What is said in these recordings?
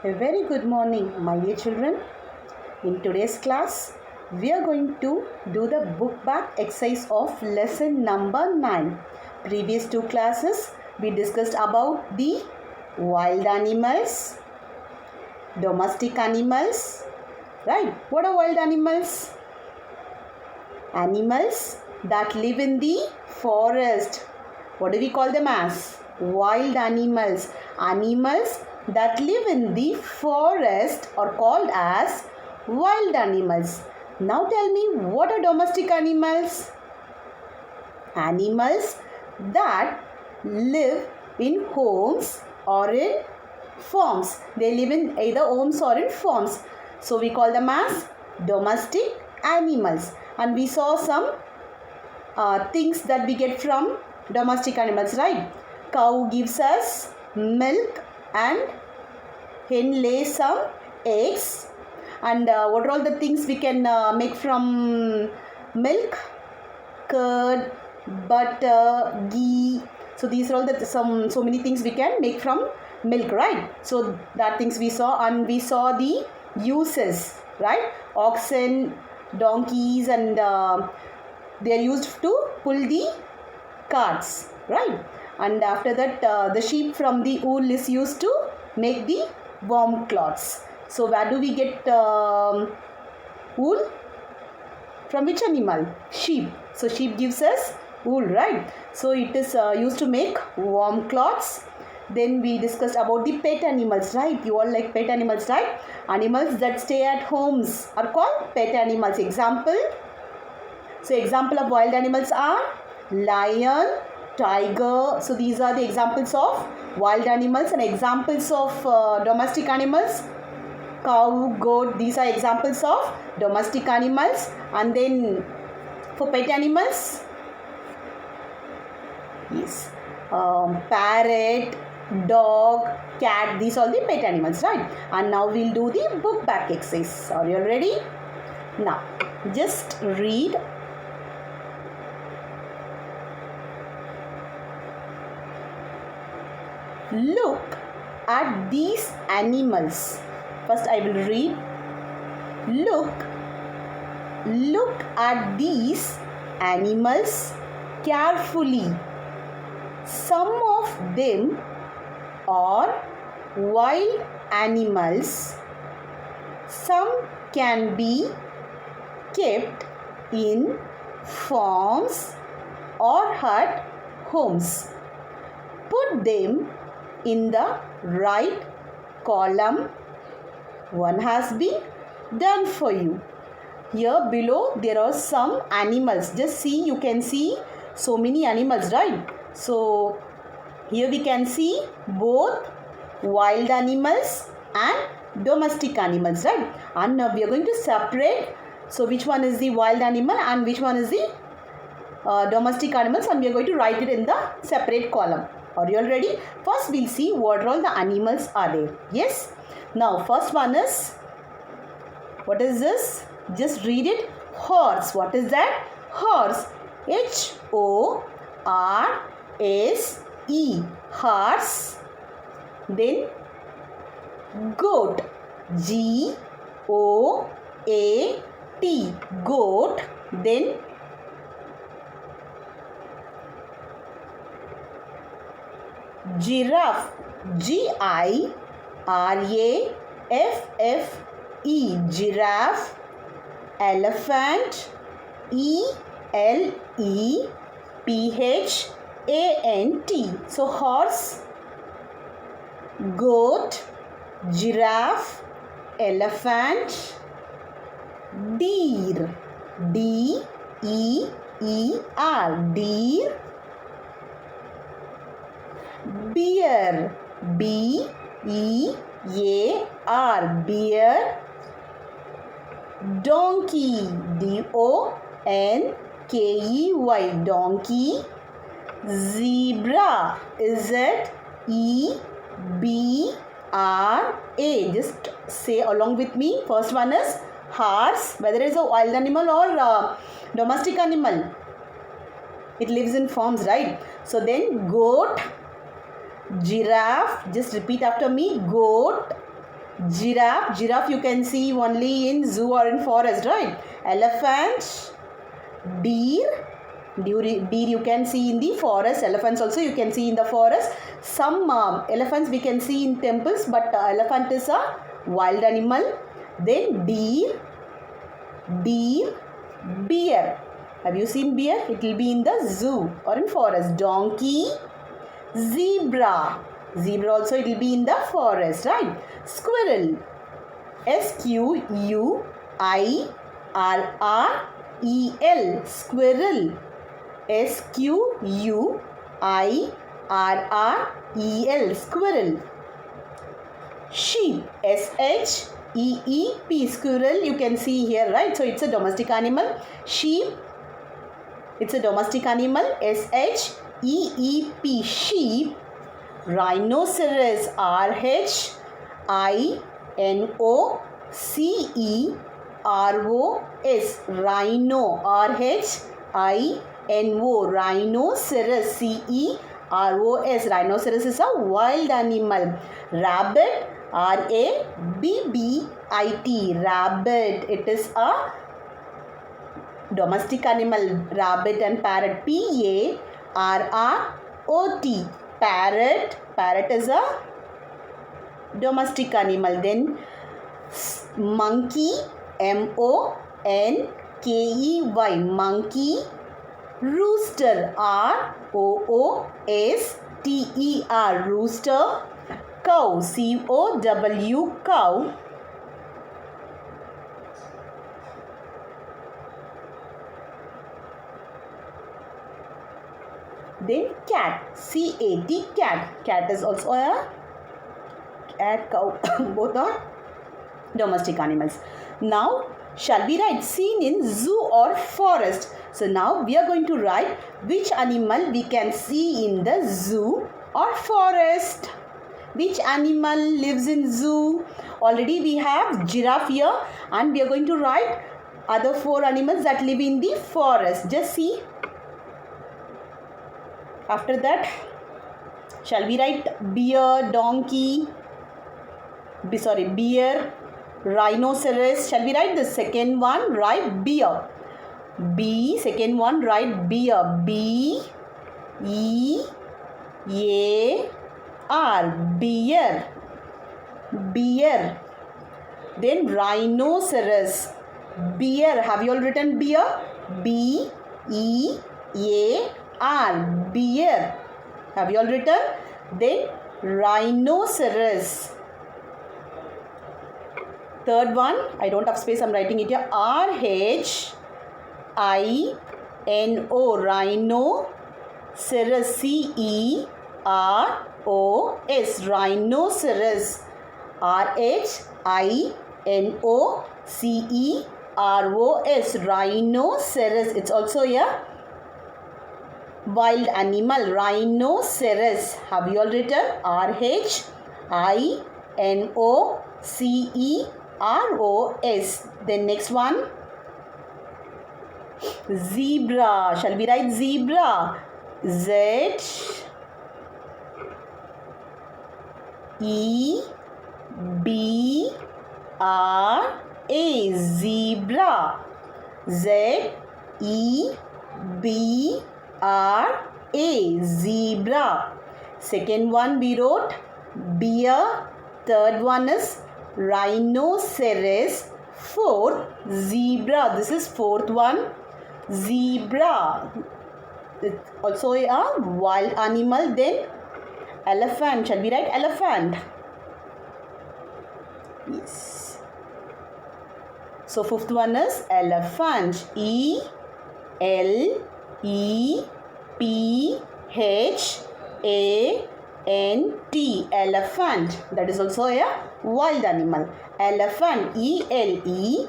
A very good morning, my dear children. In today's class, we are going to do the book back exercise of lesson number 9. Previous two classes, we discussed about the wild animals, domestic animals, right? What are wild animals? Animals that live in the forest. What do we call them as? Wild animals. Animals that live in the forest are called as wild animals. Now tell me, what are domestic animals? Animals that live in homes or in farms. They live in either homes or in farms. So we call them as domestic animals. And we saw some things that we get from domestic animals, right? Cow gives us milk and hen lays some eggs. And what are all the things we can make from milk? Curd, butter, ghee. So these are all the so many things we can make from milk, right? So that things we saw, and we saw the uses, right? Oxen, donkeys, and they are used to pull the carts, right? And after that, the sheep from the wool is used to make the warm cloths. So where do we get wool? From which animal? Sheep. So sheep gives us wool, right? So it is used to make warm cloths. Then we discussed about the pet animals, right? You all like pet animals, right? Animals that stay at homes are called pet animals. Example. So example of wild animals are lion, tiger. So these are the examples of wild animals, and examples of domestic animals. Cow, goat. These are examples of domestic animals. And then for pet animals, yes, parrot, dog, cat. These are the pet animals, right? And now we'll do the book back exercise. Are you all ready? Now just read look at these animals. First I will read. Look at these animals carefully. Some of them are wild animals. Some can be kept in farms or at homes. Put them in the right column. One has been done for you. Here below there are some animals. Just see, you can see so many animals, right? So here we can see both wild animals and domestic animals, right? And now we are going to separate. So which one is the wild animal and which one is the domestic animals, and we are going to write it in the separate column. Are you all ready? First we'll see what all the animals are there. Yes. Now first one is, what is this? Just read it. Horse. What is that? Horse. H-O-R-S-E. Horse. Then goat. G-O-A-T. Goat. Then giraffe. G-I-R-A-F-F-E. Giraffe. Elephant. E-L-E-P-H-A-N-T. So horse, goat, giraffe, elephant, deer. D-E-E-R. Deer. Bear. B-E-A-R. Bear. Donkey. D-O-N-K-E-Y. Donkey. Zebra. Z-E-B-R-A. Just say along with me. First one is horse. Whether it's a wild animal or domestic animal, it lives in farms, right? So then goat, giraffe, just repeat after me, goat, Giraffe. Giraffe you can see only in zoo or in forest, right? Elephant. Deer. Deer you can see in the forest. Elephants also you can see in the forest. Some elephants we can see in temples, but elephant is a wild animal. Then deer, bear. Have you seen bear? It will be in the zoo or in forest. Donkey, zebra. Zebra also it will be in the forest, right? Squirrel, SQUIRREL. Squirrel. SQUIRREL. Squirrel. Sheep. SHEEP. Squirrel you can see here, right? So it's a domestic animal. Sheep. It's a domestic animal. SHEEP. Sheep. Rhinoceros. RHINOCEROS. Rhino. RHINO. Rhinoceros. CEROS. Rhinoceros is a wild animal. Rabbit. RABBIT. Rabbit. It is a domestic animal. Rabbit and parrot. PARROT. Parrot. Parrot is a domestic animal. Then monkey. MONKEY. Monkey. Rooster. ROOSTER. Rooster. Cow. COW. Cow. Then cat. CAT. Cat. Cat is also a cat, cow. Both are domestic animals. Now shall we write seen in zoo or forest? So now we are going to write which animal we can see in the zoo or forest. Which animal lives in zoo? Already we have giraffe here, and we are going to write other 4 animals that live in the forest. Just see. After that, shall we write bear, donkey, bear, rhinoceros? Shall we write the second one? Write bear. Second one, write bear. BEAR. Bear. Bear. Then rhinoceros. Bear. Have you all written bear? BEAR. Bear. Have you all written? Then rhinoceros. Third one, I don't have space, I'm writing it here. RHINO. Rhino. Ceros. CEROS. Rhinoceros. RHINOCEROS. Rhinoceros. It's also a wild animal. Rhinoceros. Have you all written? RHINOCEROS. Then next one, zebra. Shall we write zebra? ZEBRA. Zebra. ZEBRA. Zebra. Second one we wrote bear. Third one is rhinoceros. Fourth, zebra. This is fourth one, zebra. It's also a wild animal. Then elephant. Shall we write elephant? Yes. So fifth one is elephant. ELEPHANT. Elephant. That is also a wild animal. Elephant. ELEPHANT.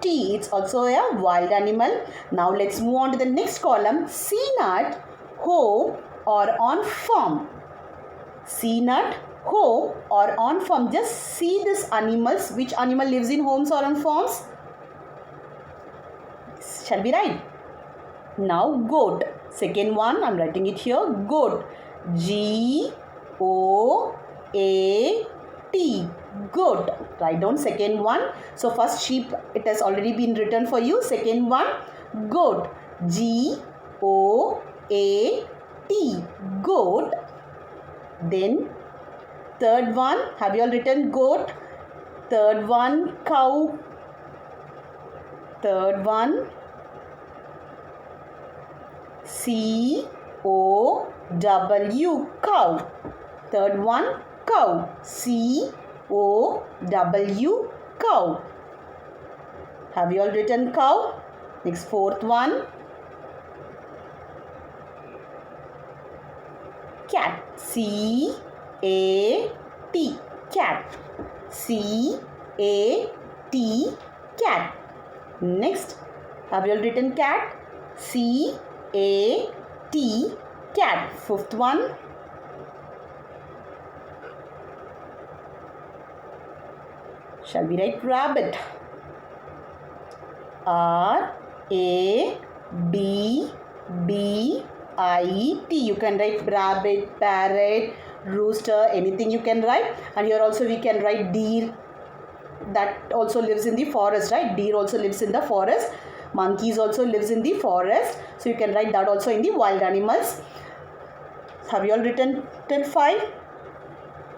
It's also a wild animal. Now let's move on to the next column. Seen at home or on farm. Seen at home or on farm. Just see these animals. Which animal lives in homes or on farms? Shall we write? Now goat. Second one, I'm writing it here. Goat. GOAT. G-A-T. Goat. Write down second one. So first sheep, it has already been written for you. Second one, goat. G-O-A-T. Goat. Then third one, have you all written goat? Third one, cow. Third one, C-O-W, cow. Third one, cow. C-O-W, cow. Have you all written cow? Next, fourth one, cat. C-A-T, cat. C-A-T, cat. Next, have you all written cat? C-A-T, cat. Fifth one, shall we write rabbit? R-A-B-B-I-T. You can write rabbit, parrot, rooster, anything you can write. And here also we can write deer. That also lives in the forest, right? Deer also lives in the forest. Monkeys also lives in the forest. So you can write that also in the wild animals. Have you all written till 5?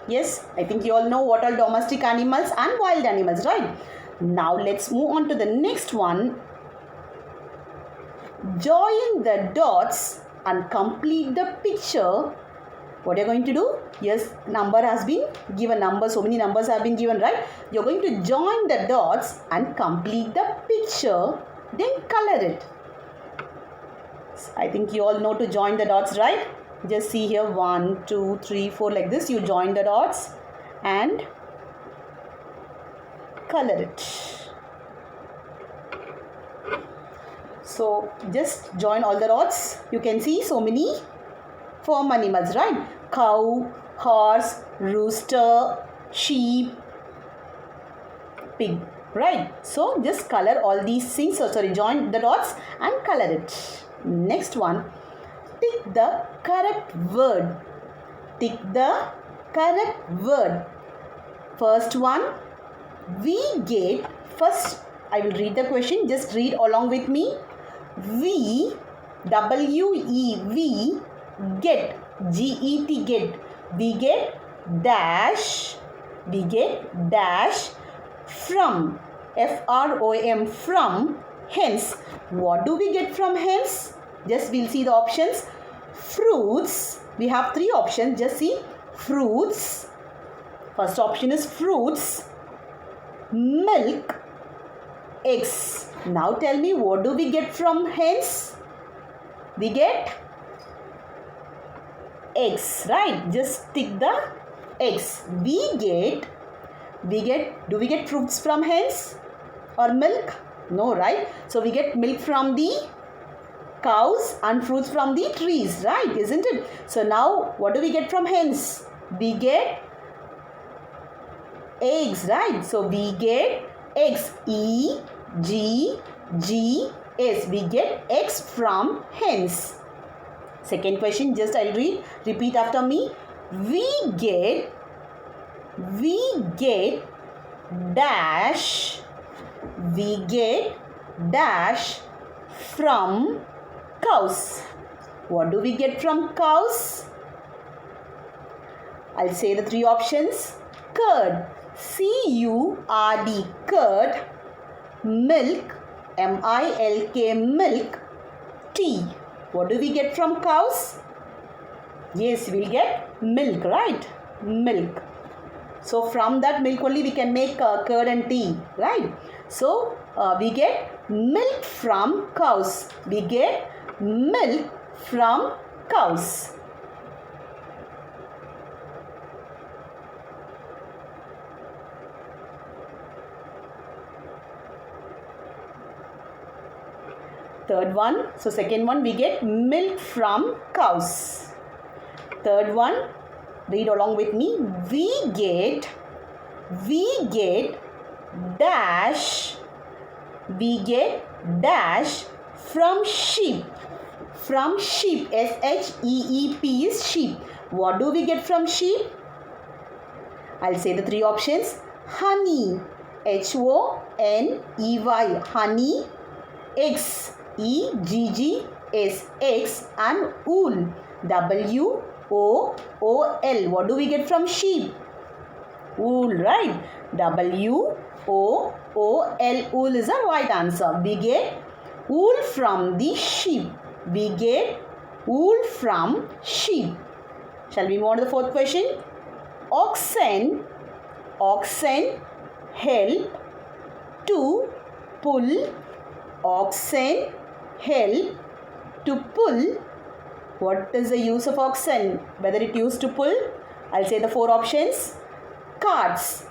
Yes, I think you all know what are domestic animals and wild animals, right? Now let's move on to the next one. Join the dots and complete the picture. What you're going to do? Yes, number has been given. So many numbers have been given, right? You're going to join the dots and complete the picture. Then color it. I think you all know to join the dots, right? Just see here 1, 2, 3, 4 like this. You join the dots and color it. So just join all the dots. You can see so many farm animals, right? Cow, horse, rooster, sheep, pig, right? So just color all these things. Join the dots and color it. Next one, tick the correct word. Tick the correct word. First one, we get. First, I will read the question. Just read along with me. We, W-E-V, get, G-E-T, get. We get dash. We get dash from, F-R-O-M, from, hence. What do we get from hence? Just we'll see the options. Fruits. We have 3 options. Just see. Fruits. First option is fruits. Milk. Eggs. Now tell me, what do we get from hence? We get eggs, right? Just tick the eggs. Do we get fruits from hens or milk? No, right? So we get milk from the cows and fruits from the trees, right? Isn't it? So now what do we get from hens? We get eggs, right? So we get eggs. E-G-G-S. We get eggs from hens. Second question, just I'll repeat after me. We get dash. We get dash from cows. What do we get from cows? I'll say the 3 options. Curd. C-U-R-D. Curd. Milk. M-I-L-K. Milk. Tea. What do we get from cows? Yes, we'll get milk, right? Milk. So from that milk only we can make curd and tea, right? So we get milk from cows. We get milk from cows. Third one, so second one, we get milk from cows. Third one, read along with me. We get dash. We get dash from sheep. From sheep. S-H-E-E-P is sheep. What do we get from sheep? I'll say the three options. Honey, Honey, honey. Eggs, Eggs, and wool, Wool. What do we get from sheep? Wool, right? Wool. Wool is the right answer. We get wool from the sheep. We get wool from sheep. Shall we move on to the fourth question? Oxen help to pull. Oxen help to pull. What is the use of oxen? Whether it used to pull? I'll say the four options. Carts,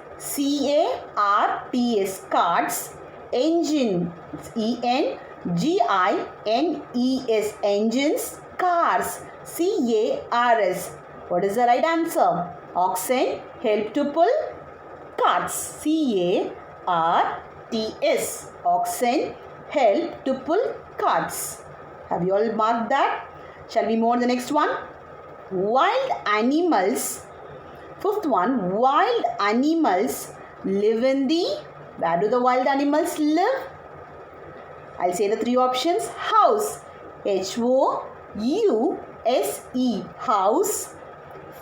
Carts. Carts. Engine, Engines. Engines. Cars, Cars. What is the right answer? Oxen help to pull. Carts, Carts. Oxen help to pull carts. Have you all marked that? Shall we move on to the next one? Wild animals. Fifth one, wild animals live in the... Where do the wild animals live? I'll say the three options. House, House. House.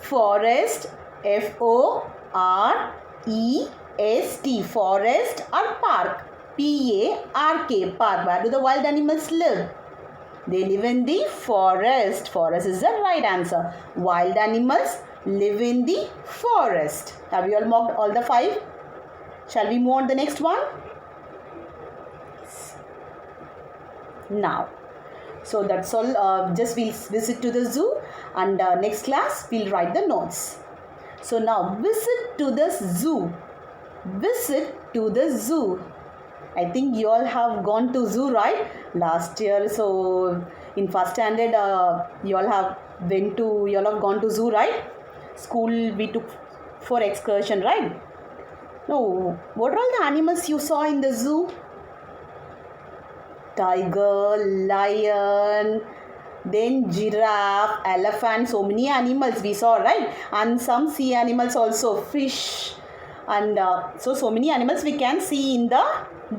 Forest, Forest. Forest or park, Park. Park. Where do the wild animals live? They live in the forest. Forest is the right answer. Wild animals live in the forest. Have you all marked all the five? Shall we move on to the next one? Now, so that's all. Just we'll visit to the zoo, and next class we'll write the notes. So now, visit to the zoo. Visit to the zoo. I think you all have gone to zoo, right? Last year, so in first standard, you all have gone to zoo, right? School we took for excursion, right? No, what are all the animals you saw in the zoo? Tiger, lion, then giraffe, elephant, so many animals we saw, right? And some sea animals also, fish, and so many animals we can see in the...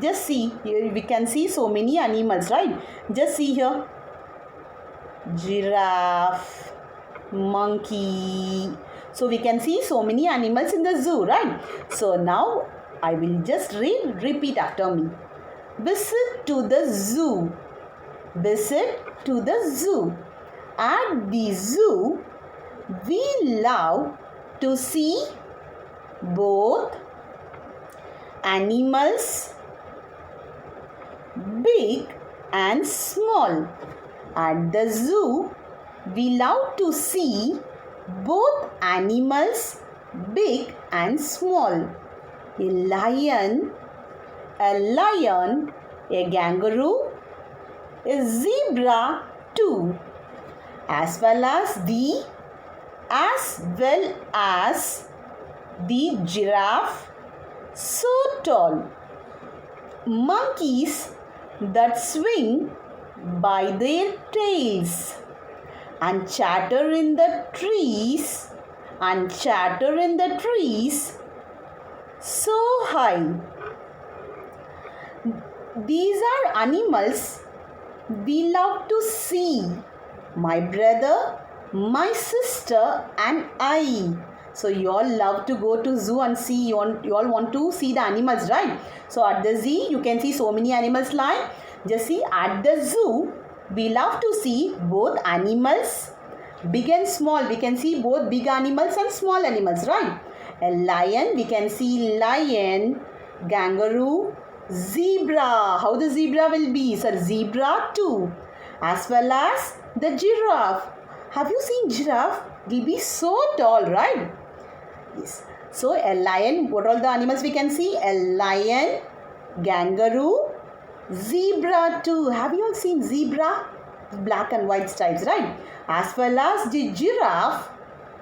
Just see, here we can see so many animals, right? Just see here. Giraffe, monkey. So we can see so many animals in the zoo, right? So now I will just repeat after me. Visit to the zoo. Visit to the zoo. At the zoo, we love to see both animals, big and small. At the zoo, we love to see both animals, big and small. A lion, a kangaroo, a zebra too, as well as the giraffe, so tall. Monkeys that swing by their tails and chatter in the trees so high. These are animals we love to see. My brother, my sister and I. So you all love to go to zoo and see, you all want to see the animals, right? So at the zoo, you can see so many animals lying. Just see, at the zoo, we love to see both animals, big and small. We can see both big animals and small animals, right? A lion, we can see lion, kangaroo, zebra. How the zebra will be? Sir, zebra too. As well as the giraffe. Have you seen giraffe? It will be so tall, right? Yes. So a lion, what are all the animals we can see? A lion, kangaroo, zebra too. Have you all seen zebra? Black and white stripes, right? As well as the giraffe,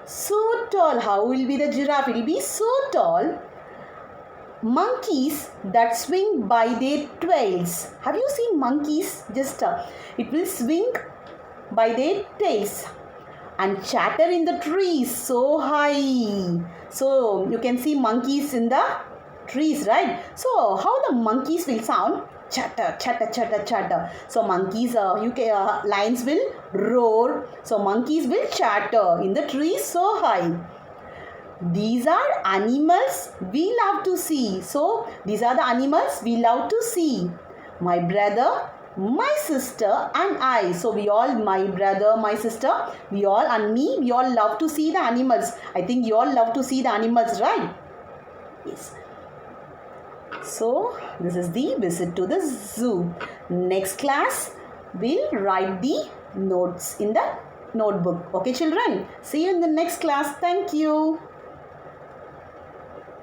so tall. How will be the giraffe? It will be so tall. Monkeys that swing by their tails. Have you seen monkeys? Just it will swing by their tails. and chatter in the trees so high. So you can see monkeys in the trees, right? So how the monkeys will sound? Chatter, chatter, chatter, chatter. So monkeys, lions will roar. So monkeys will chatter in the trees so high. These are animals we love to see. So these are the animals we love to see. My brother, my sister and I. So we all, my brother, my sister, we all and me, we all love to see the animals. I think you all love to see the animals, right? Yes. So this is the visit to the zoo. Next class, we'll write the notes in the notebook. Okay children, see you in the next class. Thank you.